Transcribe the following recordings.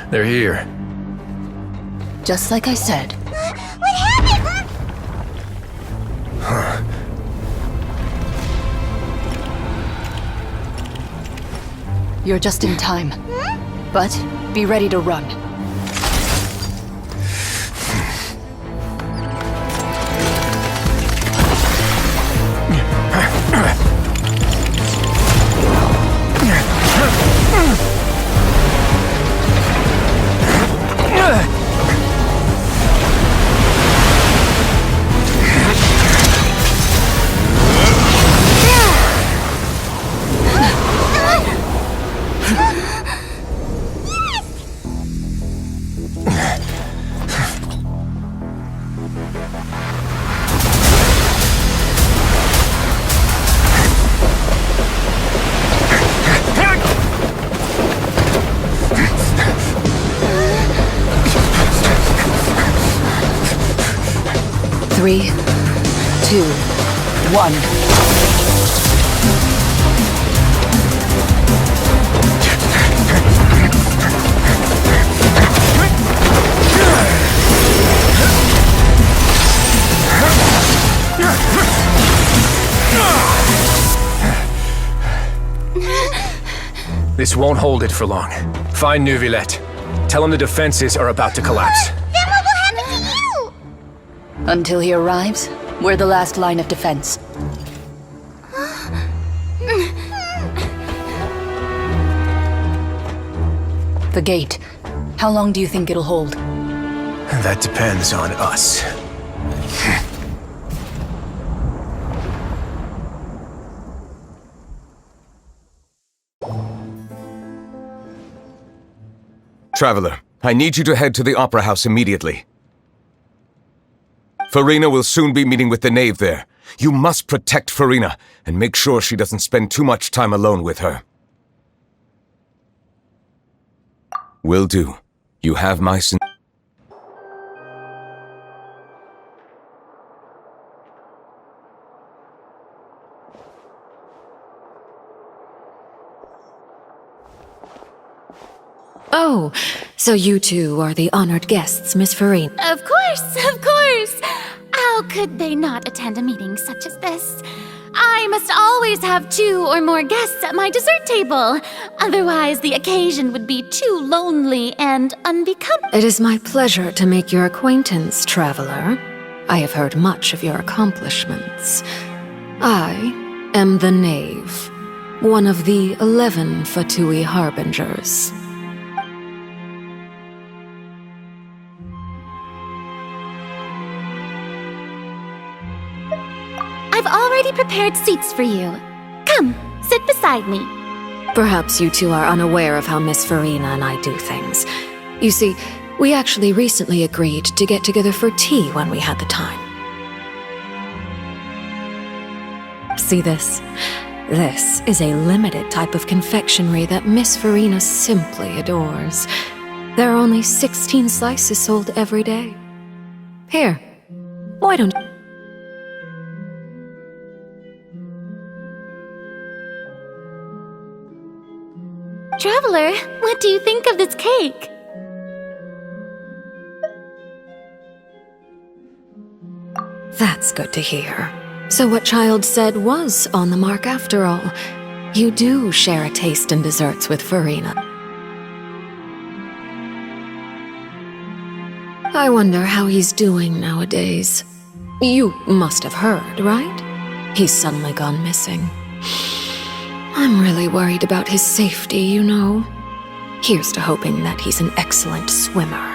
They're here. Just like I said. What happened? You're just in time. But be ready to run. Three, two, one. This won't hold it for long. Find Neuvillette. Tell him the defenses are about to collapse. Then what will happen to you? Until he arrives, we're the last line of defense. The gate. How long do you think it'll hold? That depends on us. Traveler, I need you to head to the Opera House immediately. Farina will soon be meeting with the knave there. You must protect Farina and make sure she doesn't spend too much time alone with her. Will do. You have my Oh, so you two are the honored guests, Miss Farina. Of course, of course. How could they not attend a meeting such as this? I must always have 2 or more guests at my dessert table. Otherwise, the occasion would be too lonely and unbecoming. It is my pleasure to make your acquaintance, traveler. I have heard much of your accomplishments. I am the knave, one of the 11 Fatui harbingers. I've already prepared seats for you. Come, sit beside me. Perhaps you two are unaware of how Miss Farina and I do things. You see, we actually recently agreed to get together for tea when we had the time. See this? This is a limited type of confectionery that Miss Farina simply adores. There are only 16 slices sold every day. Here, why don't you... Traveler, what do you think of this cake? That's good to hear. So what Child said was on the mark after all. You do share a taste in desserts with Farina. I wonder how he's doing nowadays. You must have heard, right? He's suddenly gone missing. I'm really worried about his safety, you know. Here's to hoping that he's an excellent swimmer.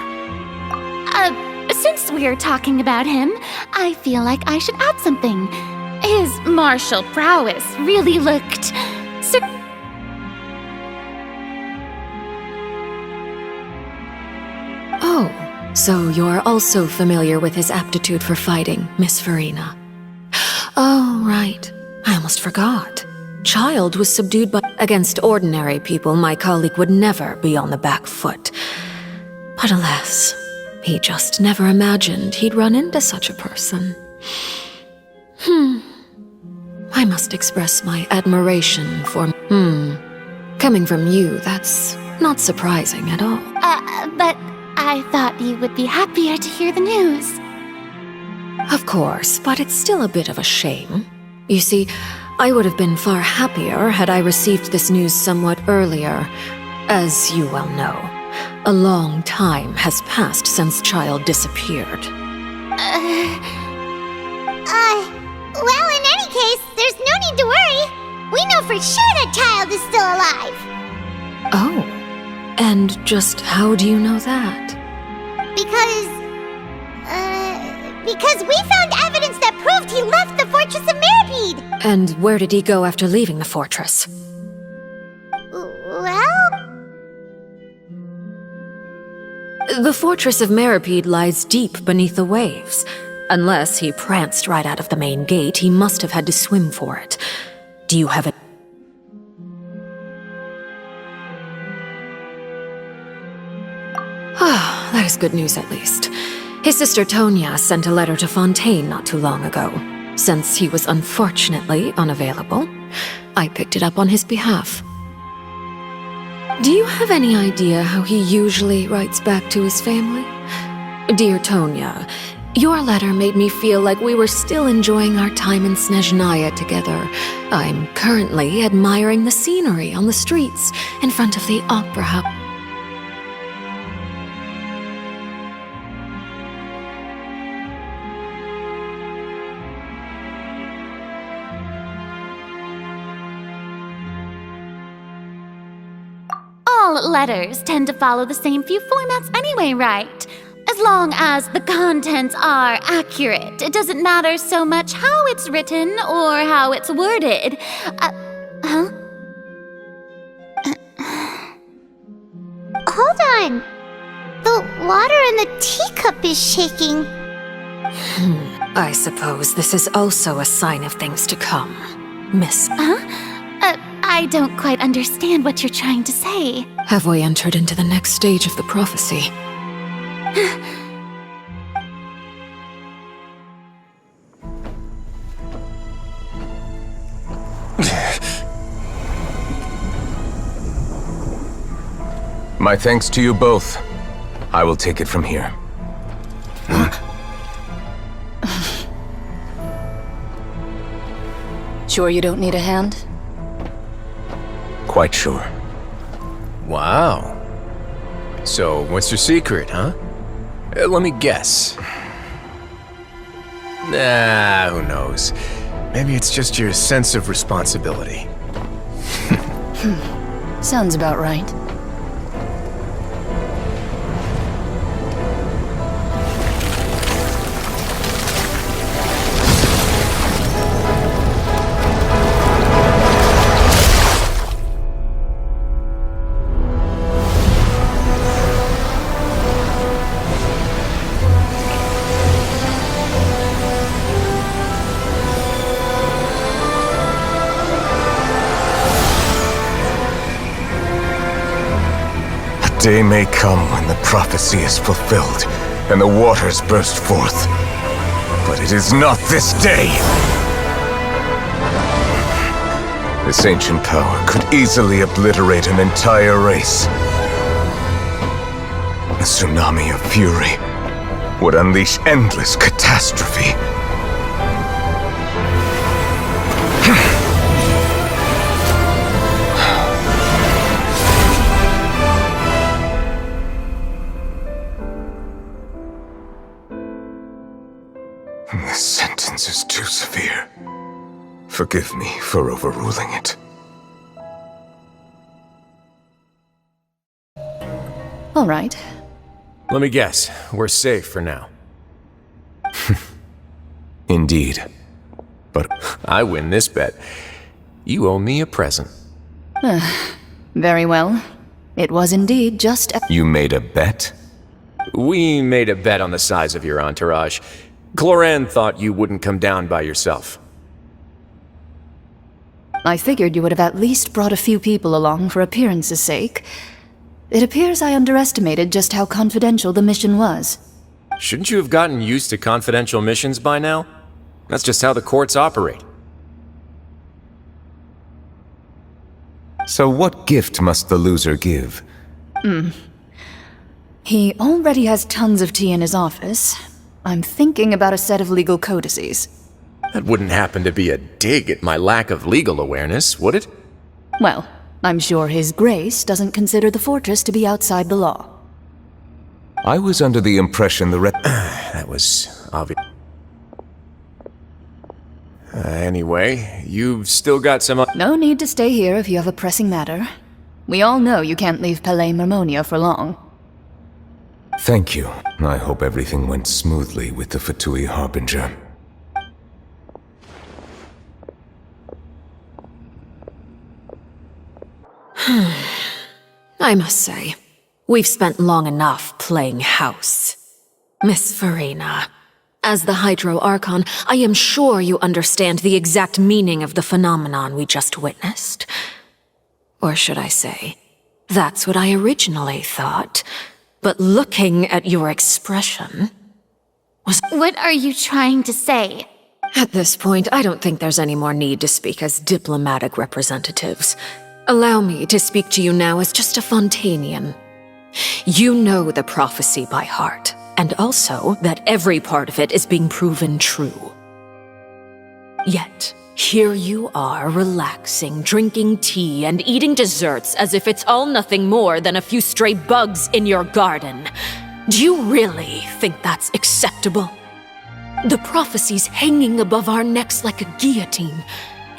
Since we're talking about him, I feel like I should add something. His martial prowess really looked... Oh, so you're also familiar with his aptitude for fighting, Miss Farina. Oh, right. I almost forgot. Child was subdued by... Against ordinary people, my colleague would never be on the back foot. But alas, he just never imagined he'd run into such a person. I must express my admiration for... Coming from you, that's not surprising at all. But I thought you would be happier to hear the news. Of course, but it's still a bit of a shame. You see, I would have been far happier had I received this news somewhat earlier. As you well know, a long time has passed since Child disappeared. Well, in any case, there's no need to worry. We know for sure that Child is still alive. Oh, and just how do you know that? Because we found evidence that proved he left the Fortress of Mirapede. And where did he go after leaving the fortress? Well... The Fortress of Mirapede lies deep beneath the waves. Unless he pranced right out of the main gate, he must have had to swim for it. Do you have it? Ah, that is good news at least. His sister Tonya sent a letter to Fontaine not too long ago. Since he was unfortunately unavailable, I picked it up on his behalf. Do you have any idea how he usually writes back to his family? Dear Tonya, your letter made me feel like we were still enjoying our time in Snezhnaya together. I'm currently admiring the scenery on the streets in front of the opera house. All letters tend to follow the same few formats anyway, right? As long as the contents are accurate, it doesn't matter so much how it's written or how it's worded. Hold on. The water in the teacup is shaking. I suppose this is also a sign of things to come, Miss. I don't quite understand what you're trying to say. Have we entered into the next stage of the prophecy? My thanks to you both. I will take it from here. Sure you don't need a hand? Quite sure. Wow. So, what's your secret, huh? Let me guess. Nah, who knows? Maybe it's just your sense of responsibility. Sounds about right. Day may come when the prophecy is fulfilled and the waters burst forth. But it is not this day! This ancient power could easily obliterate an entire race. A tsunami of fury would unleash endless catastrophe. This sentence is too severe. Forgive me for overruling it. All right. Let me guess, we're safe for now. Indeed. But I win this bet. You owe me a present. Very well. It was indeed just a... you made a bet? We made a bet on the size of your entourage. Cloran thought you wouldn't come down by yourself. I figured you would have at least brought a few people along for appearance's sake. It appears I underestimated just how confidential the mission was. Shouldn't you have gotten used to confidential missions by now? That's just how the courts operate. So what gift must the loser give? He already has tons of tea in his office. I'm thinking about a set of legal codices. That wouldn't happen to be a dig at my lack of legal awareness, would it? Well, I'm sure His Grace doesn't consider the fortress to be outside the law. I was under the impression the That was obvious. Anyway, you've still got some... No need to stay here if you have a pressing matter. We all know you can't leave Palais Marmonia for long. Thank you. I hope everything went smoothly with the Fatui Harbinger. I must say, we've spent long enough playing house. Miss Farina, as the Hydro Archon, I am sure you understand the exact meaning of the phenomenon we just witnessed. Or should I say, that's what I originally thought. But looking at your expression was... What are you trying to say? At this point, I don't think there's any more need to speak as diplomatic representatives. Allow me to speak to you now as just a Fontanian. You know the prophecy by heart, and also that every part of it is being proven true. Yet, here you are relaxing, drinking tea, and eating desserts as if it's all nothing more than a few stray bugs in your garden. Do you really think that's acceptable? The prophecy's hanging above our necks like a guillotine.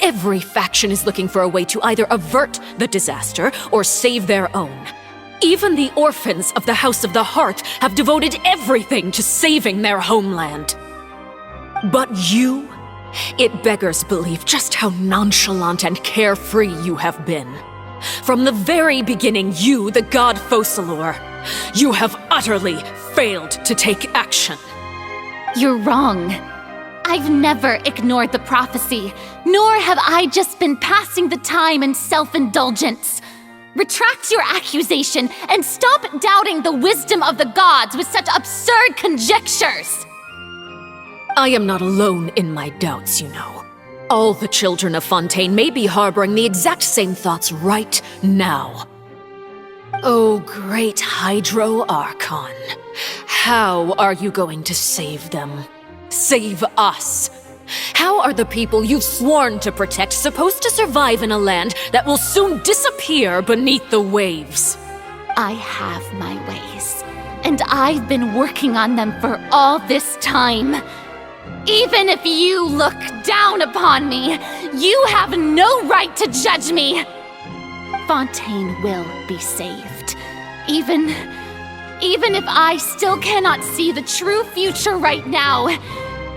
Every faction is looking for a way to either avert the disaster or save their own. Even the orphans of the House of the Heart have devoted everything to saving their homeland. But you... It beggars belief just how nonchalant and carefree you have been. From the very beginning, you, the god Focalor, you have utterly failed to take action. You're wrong. I've never ignored the prophecy, nor have I just been passing the time in self-indulgence. Retract your accusation and stop doubting the wisdom of the gods with such absurd conjectures. I am not alone in my doubts, you know. All the children of Fontaine may be harboring the exact same thoughts right now. Oh, great Hydro Archon. How are you going to save them? Save us? How are the people you've sworn to protect supposed to survive in a land that will soon disappear beneath the waves? I have my ways, and I've been working on them for all this time. Even if you look down upon me, you have no right to judge me. Fontaine will be saved. Even if I still cannot see the true future right now,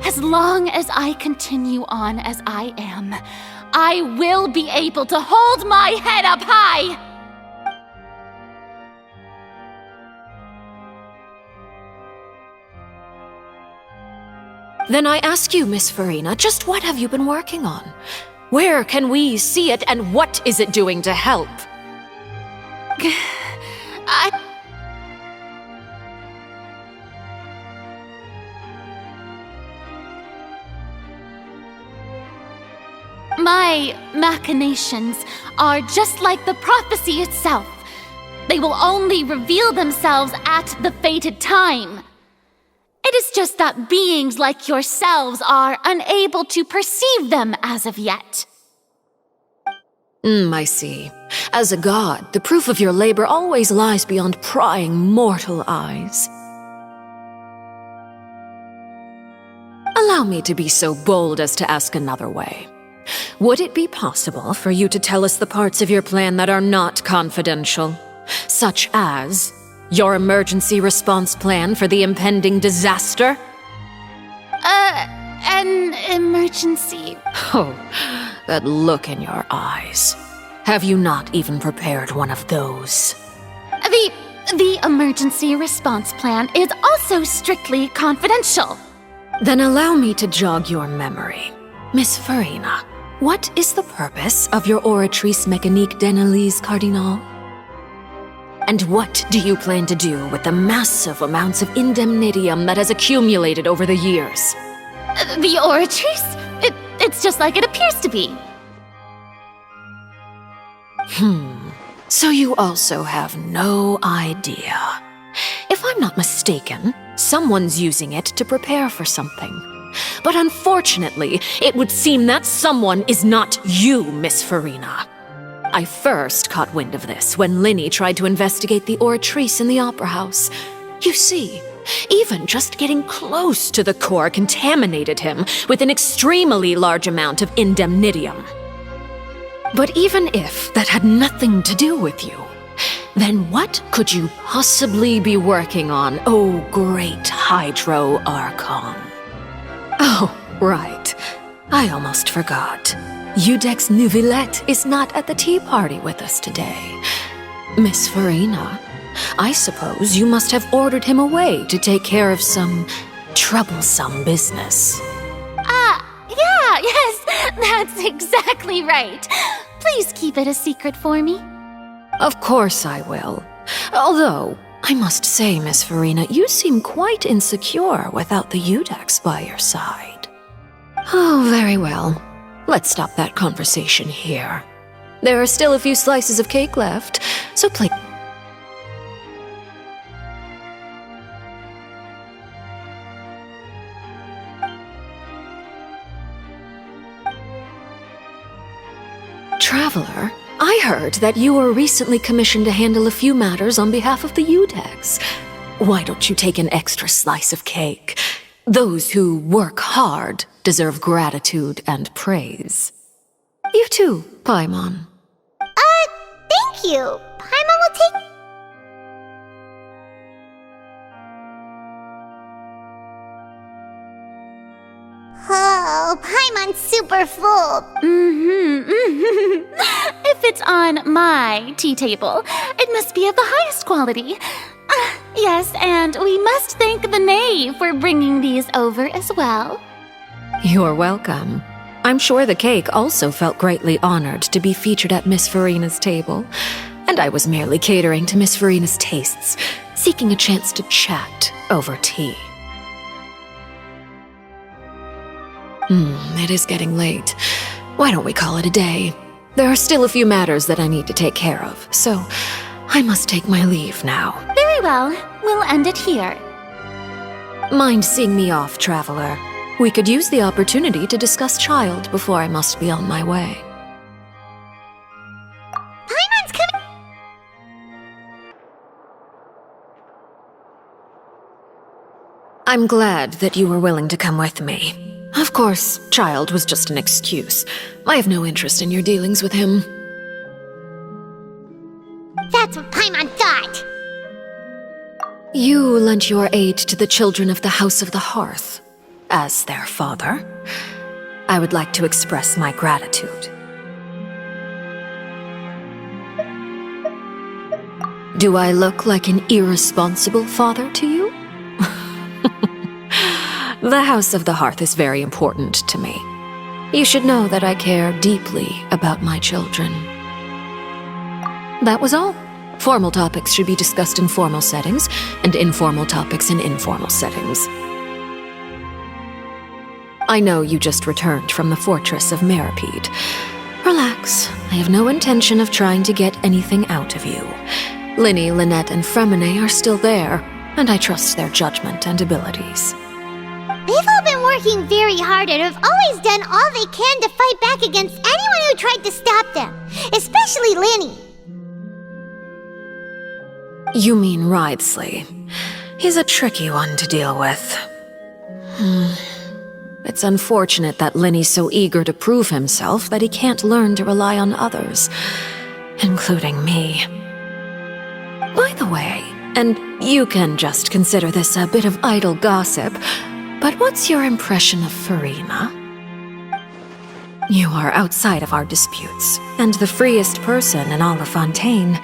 as long as I continue on as I am, I will be able to hold my head up high. Then I ask you, Miss Farina, just what have you been working on? Where can we see it, and what is it doing to help? My machinations are just like the prophecy itself. They will only reveal themselves at the fated time. It is just that beings like yourselves are unable to perceive them as of yet. I see. As a god, the proof of your labor always lies beyond prying mortal eyes. Allow me to be so bold as to ask another way. Would it be possible for you to tell us the parts of your plan that are not confidential? Such as your emergency response plan for the impending disaster? An emergency. Oh, that look in your eyes. Have you not even prepared one of those? The emergency response plan is also strictly confidential. Then allow me to jog your memory. Miss Farina, what is the purpose of your Oratrice Mécanique d'Analyse Cardinal? And what do you plan to do with the massive amounts of indemnitium that has accumulated over the years? The Oratrice? It's just like it appears to be. So you also have no idea. If I'm not mistaken, someone's using it to prepare for something. But unfortunately, it would seem that someone is not you, Miss Farina. I first caught wind of this when Linny tried to investigate the oratrice in the opera house. You see, even just getting close to the core contaminated him with an extremely large amount of indemnitium. But even if that had nothing to do with you, then what could you possibly be working on, oh great Hydro Archon? Oh, right. I almost forgot. Udex Neuvillette is not at the tea party with us today. Miss Farina, I suppose you must have ordered him away to take care of some troublesome business. Yes, that's exactly right. Please keep it a secret for me. Of course I will. Although, I must say, Miss Farina, you seem quite insecure without the Udex by your side. Oh, very well. Let's stop that conversation here. There are still a few slices of cake left, so please... Traveler, I heard that you were recently commissioned to handle a few matters on behalf of the Udex. Why don't you take an extra slice of cake? Those who work hard deserve gratitude and praise. You too, Paimon. Thank you. Paimon will take... Oh, Paimon's super full. If it's on my tea table, it must be of the highest quality. Yes, and we must thank the knave for bringing these over as well. You're welcome. I'm sure the cake also felt greatly honored to be featured at Miss Farina's table, and I was merely catering to Miss Farina's tastes, seeking a chance to chat over tea. It is getting late. Why don't we call it a day? There are still a few matters that I need to take care of, so I must take my leave now. Very well, we'll end it here. Mind seeing me off, traveler? We could use the opportunity to discuss Child before I must be on my way. Paimon's coming... I'm glad that you were willing to come with me. Of course, Child was just an excuse. I have no interest in your dealings with him. That's what Paimon thought. You lent your aid to the children of the House of the Hearth. As their father, I would like to express my gratitude. Do I look like an irresponsible father to you? The House of the Hearth is very important to me. You should know that I care deeply about my children. That was all. Formal topics should be discussed in formal settings, and informal topics in informal settings. I know you just returned from the fortress of Meripede. Relax. I have no intention of trying to get anything out of you. Linny, Lynette, and Fremine are still there, and I trust their judgment and abilities. They've all been working very hard and have always done all they can to fight back against anyone who tried to stop them, especially Linny. You mean Wriothesley. He's a tricky one to deal with. It's unfortunate that Linny's so eager to prove himself that he can't learn to rely on others, including me. By the way, and you can just consider this a bit of idle gossip, but what's your impression of Farina? You are outside of our disputes, and the freest person in all of Fontaine,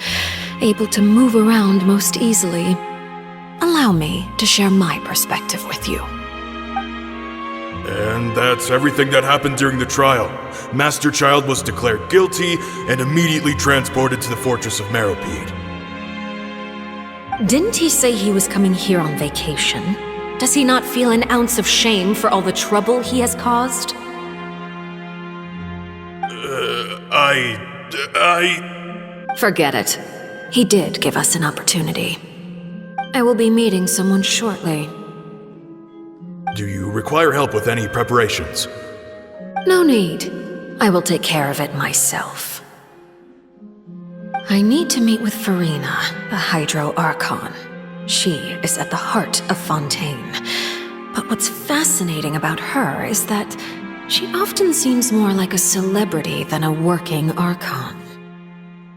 able to move around most easily. Allow me to share my perspective with you. And that's everything that happened during the trial. Master Child was declared guilty and immediately transported to the Fortress of Meripede. Didn't he say he was coming here on vacation? Does he not feel an ounce of shame for all the trouble he has caused? Forget it. He did give us an opportunity. I will be meeting someone shortly. Do you require help with any preparations? No need. I will take care of it myself. I need to meet with Farina, the Hydro Archon. She is at the heart of Fontaine. But what's fascinating about her is that she often seems more like a celebrity than a working Archon.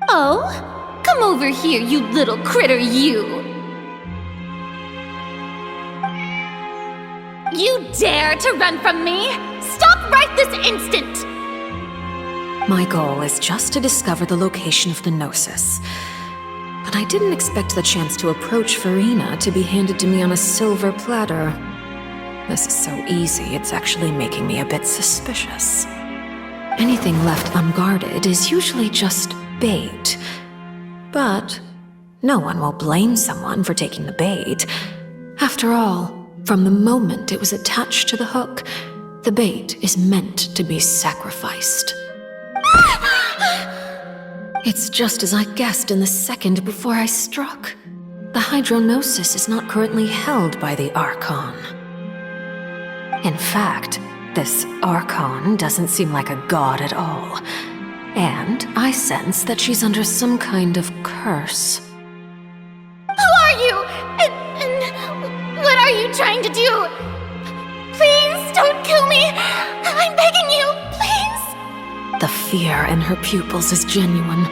Oh? Come over here, you little critter, you! You dare to run from me? Stop right this instant! My goal is just to discover the location of the Gnosis. But I didn't expect the chance to approach Farina to be handed to me on a silver platter. This is so easy, it's actually making me a bit suspicious. Anything left unguarded is usually just bait. But no one will blame someone for taking the bait. After all, from the moment it was attached to the hook, the bait is meant to be sacrificed. It's just as I guessed in the second before I struck. The Hydronosis is not currently held by the Archon. In fact, this Archon doesn't seem like a god at all. And I sense that she's under some kind of curse. Who are you? And what are you trying to do? Please don't kill me! I'm begging you, please! The fear in her pupils is genuine,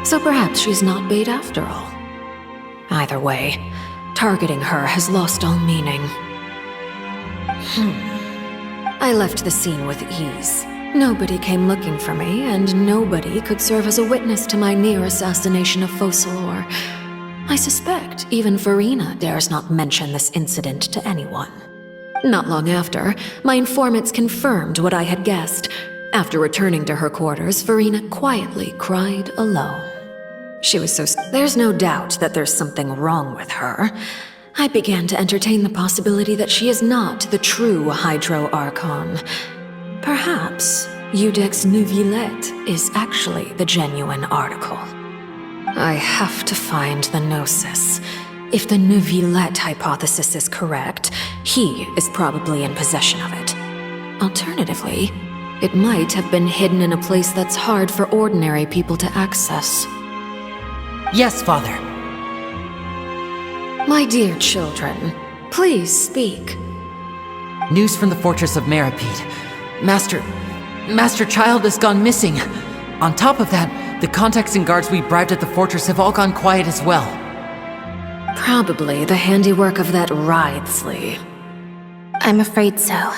so perhaps she's not bait after all. Either way, targeting her has lost all meaning. I left the scene with ease. Nobody came looking for me, and nobody could serve as a witness to my near assassination of Focalor. I suspect even Farina dares not mention this incident to anyone. Not long after, my informants confirmed what I had guessed. After returning to her quarters, Farina quietly cried alone. She was so... There's no doubt that there's something wrong with her. I began to entertain the possibility that she is not the true Hydro Archon. Perhaps Iudex Neuvillette is actually the genuine article. I have to find the Gnosis. If the Neuvillette hypothesis is correct, he is probably in possession of it. Alternatively, it might have been hidden in a place that's hard for ordinary people to access. Yes, Father. My dear children, please speak. News from the fortress of Meripede. Master Child has gone missing. On top of that, the contacts and guards we bribed at the fortress have all gone quiet as well. Probably the handiwork of that Ridesley. I'm afraid so.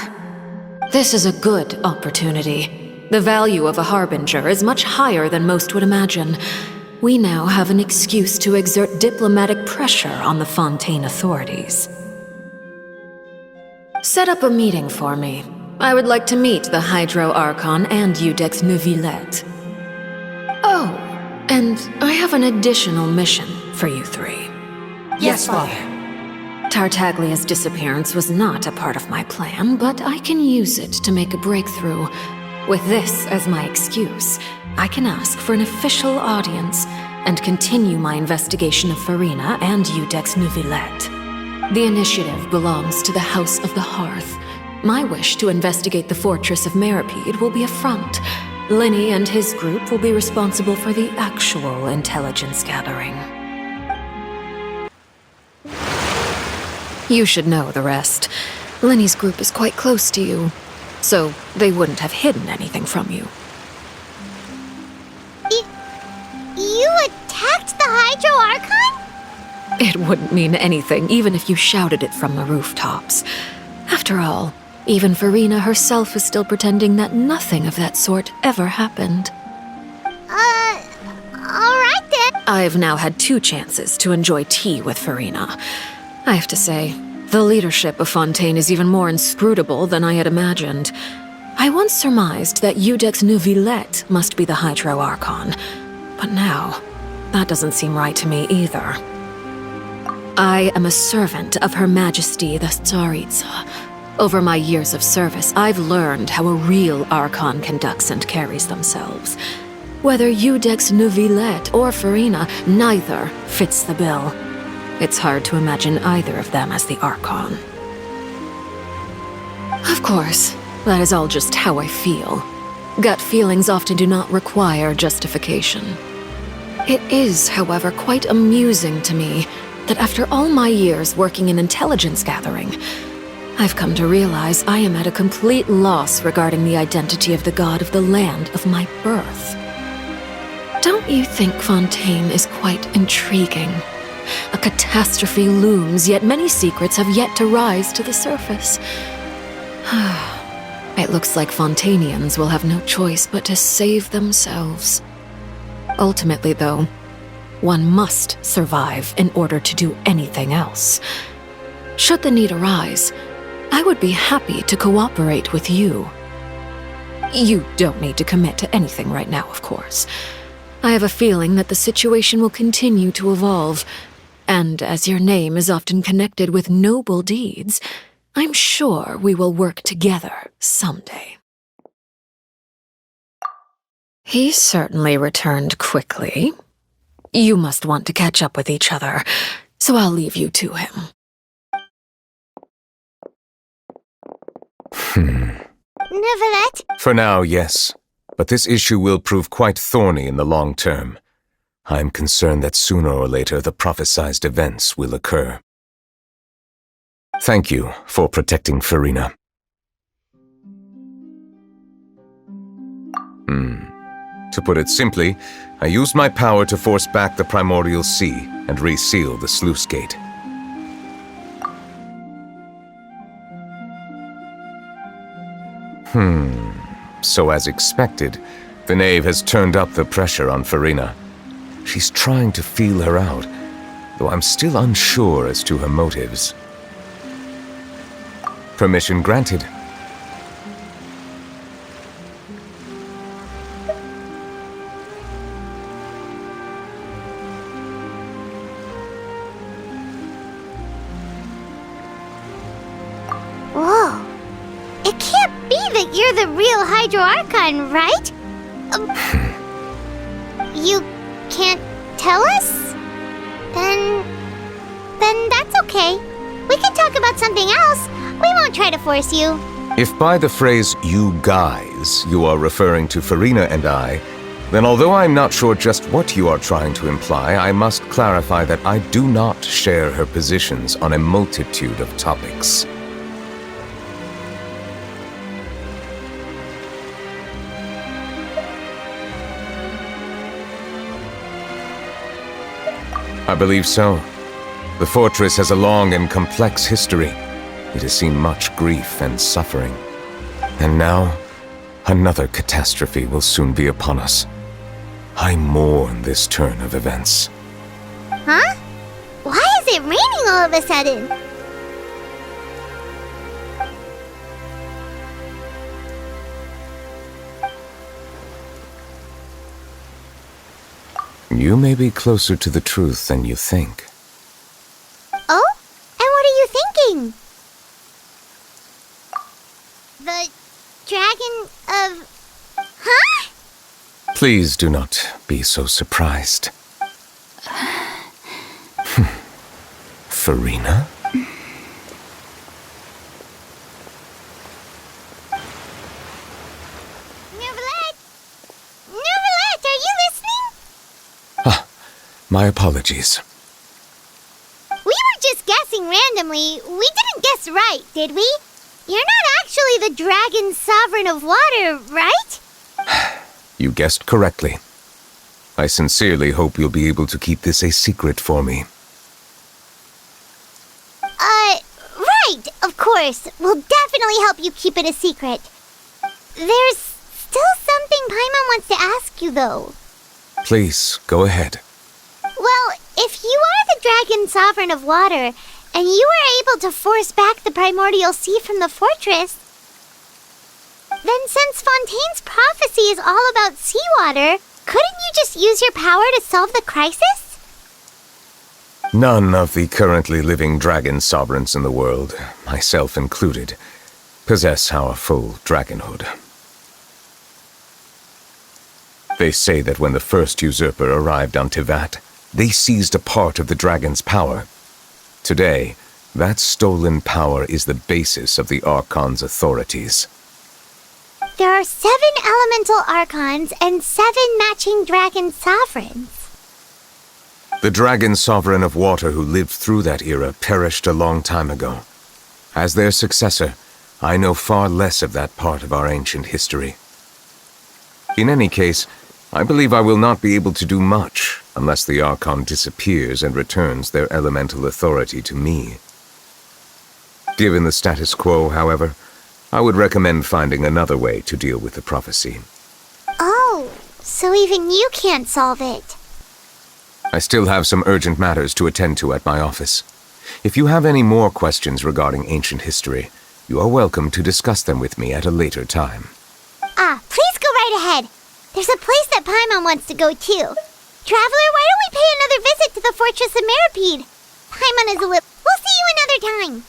This is a good opportunity. The value of a harbinger is much higher than most would imagine. We now have an excuse to exert diplomatic pressure on the Fontaine authorities. Set up a meeting for me. I would like to meet the Hydro Archon and Iudex Neuvillette. Oh, and I have an additional mission for you three. Yes, Father. Tartaglia's disappearance was not a part of my plan, but I can use it to make a breakthrough. With this as my excuse, I can ask for an official audience and continue my investigation of Farina and Iudex Neuvillette. The initiative belongs to the House of the Hearth. My wish to investigate the fortress of Meripede will be a front. Linny and his group will be responsible for the actual intelligence gathering. You should know the rest. Linny's group is quite close to you, so they wouldn't have hidden anything from you. You attacked the Hydro Archon? It wouldn't mean anything, even if you shouted it from the rooftops. After all, even Farina herself is still pretending that nothing of that sort ever happened. Alright then. I've now had 2 chances to enjoy tea with Farina. I have to say, the leadership of Fontaine is even more inscrutable than I had imagined. I once surmised that Iudex Neuvillette must be the Hydro Archon, but now, that doesn't seem right to me either. I am a servant of Her Majesty the Tsaritsa. Over my years of service, I've learned how a real Archon conducts and carries themselves. Whether Eudex Neuvillette or Farina, neither fits the bill. It's hard to imagine either of them as the Archon. Of course, that is all just how I feel. Gut feelings often do not require justification. It is, however, quite amusing to me that after all my years working in intelligence gathering, I've come to realize I am at a complete loss regarding the identity of the god of the land of my birth. Don't you think Fontaine is quite intriguing? A catastrophe looms, yet many secrets have yet to rise to the surface. It looks like Fontainians will have no choice but to save themselves. Ultimately, though, one must survive in order to do anything else. Should the need arise, I would be happy to cooperate with you. You don't need to commit to anything right now, of course. I have a feeling that the situation will continue to evolve, and as your name is often connected with noble deeds, I'm sure we will work together someday. He certainly returned quickly. You must want to catch up with each other, so I'll leave you to him. Neuvillette? For now, yes. But this issue will prove quite thorny in the long term. I'm concerned that sooner or later the prophesized events will occur. Thank you for protecting Farina. To put it simply, I used my power to force back the primordial sea and reseal the sluice gate. So as expected, the knave has turned up the pressure on Farina. She's trying to feel her out, though I'm still unsure as to her motives. Permission granted. Whoa. It can't be that you're the real Hydro Archon, right? You can't tell us? Then that's okay. We can talk about something else. We won't try to force you. If by the phrase, "you guys," you are referring to Farina and I, then although I'm not sure just what you are trying to imply, I must clarify that I do not share her positions on a multitude of topics. I believe so. The fortress has a long and complex history. It has seen much grief and suffering. And now, another catastrophe will soon be upon us. I mourn this turn of events. Huh? Why is it raining all of a sudden? You may be closer to the truth than you think. Oh? And what are you thinking? The dragon of... Huh? Please do not be so surprised. Farina? Neuvillette, are you listening? My apologies. We were just guessing randomly. We didn't guess right, did we? You're not actually the dragon sovereign of water, right? You guessed correctly. I sincerely hope you'll be able to keep this a secret for me. Right, of course. We'll definitely help you keep it a secret. There's still something Paimon wants to ask you, though. Please, go ahead. Well, if you are the dragon sovereign of water, and you were able to force back the primordial sea from the fortress, then since Fontaine's prophecy is all about seawater, couldn't you just use your power to solve the crisis? None of the currently living dragon sovereigns in the world, myself included, possess our full dragonhood. They say that when the first usurper arrived on Tivat, they seized a part of the dragon's power. Today, that stolen power is the basis of the Archon's authorities. There are 7 elemental archons and 7 matching dragon sovereigns. The dragon sovereign of water who lived through that era perished a long time ago. As their successor, I know far less of that part of our ancient history. In any case, I believe I will not be able to do much unless the Archon disappears and returns their elemental authority to me. Given the status quo, however, I would recommend finding another way to deal with the prophecy. Oh, so even you can't solve it. I still have some urgent matters to attend to at my office. If you have any more questions regarding ancient history, you are welcome to discuss them with me at a later time. Please go right ahead. There's a place that Paimon wants to go too. Traveler, why don't we pay another visit to the Fortress of Meripede? Paimon is a little... We'll see you another time.